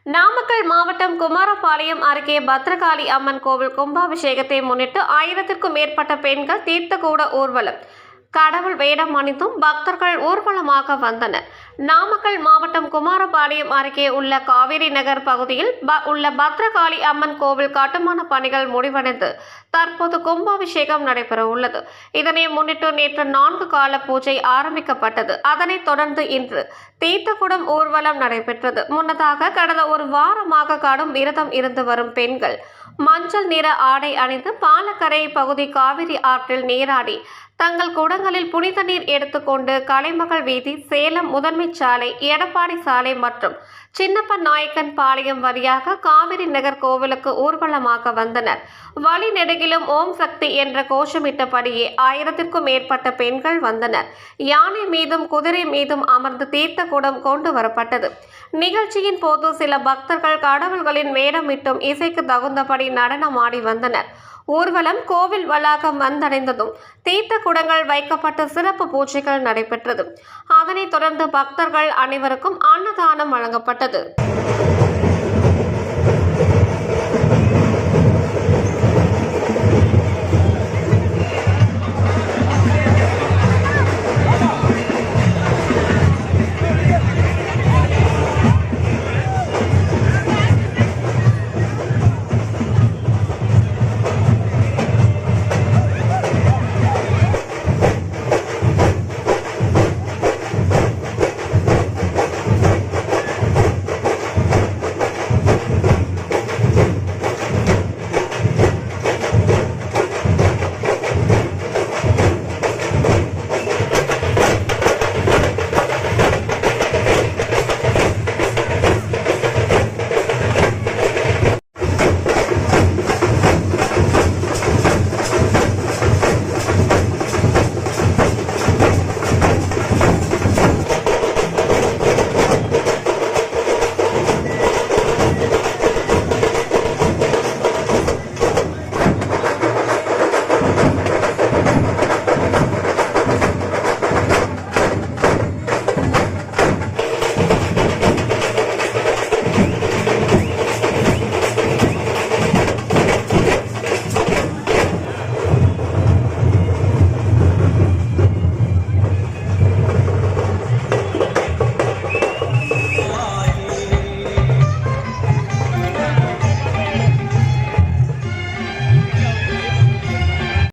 நாமக்கல் மாவட்டம் குமாரபாளையம் அருகே பத்ரகாளி அம்மன் கோவில் கும்பாபிஷேகத்தை முன்னிட்டு 1000க்கும் மேற்பட்ட பெண்கள் தீர்த்தக்கூட ஊர்வலம் கடவுள் வேடம் அணிந்தும் பக்தர்கள் ஊர்வலமாக வந்தனர். நாமக்கல் மாவட்டம் குமாரபாளையம் அருகே உள்ள காவேரி நகர் பகுதியில் உள்ள பத்ரகாளி அம்மன் கோவில் கட்டுமான பணிகள் முடிவடைந்து தற்போது கும்பாபிஷேகம் நடைபெற உள்ளது. இதனை முன்னிட்டு நேற்று 4 கால பூஜை ஆரம்பிக்கப்பட்டது. அதனைத் தொடர்ந்து இன்று தீர்த்தக்குடம் ஊர்வலம் நடைபெற்றது. முன்னதாக கடந்த ஒரு வாரமாக கடும் விரதம் இருந்து வரும் பெண்கள் மஞ்சள் நிற ஆடை அணிந்து பாலக்கரை பகுதி காவிரி ஆற்றில் நீராடி தங்கள் குடங்களில் புனித நீர் எடுத்துக்கொண்டு கலைமகள் வீதி, சேலம் முதன்மை சாலை, எடப்பாடி சாலை மற்றும் சின்னப்பன் நாயக்கன் பாளையம் வழியாக காவிரி நகர் கோவிலுக்கு ஊர்வலமாக வந்தனர். வழி நெடுகிலும் ஓம் சக்தி என்ற கோஷமிட்டபடியே 1000க்கும் மேற்பட்ட பெண்கள் வந்தனர். யானை மீதும் குதிரை மீதும் அமர்ந்து தீர்த்த குடம் கொண்டு வரப்பட்டது. நிகழ்ச்சியின் போது சில பக்தர்கள் கடவுள்களின் வேடமிட்டும் இசைக்கு தகுந்தபடி நடனமாடி வந்தனர். ஊர்வலம் கோவில் வளாகம் வந்தடைந்ததும் தீர்த்த குடங்கள் வைக்கப்பட்டு சிறப்பு பூஜைகள் நடைபெற்றது. அதனைத் தொடர்ந்து பக்தர்கள் அனைவருக்கும் அன்னதானம் வழங்கப்பட்டது.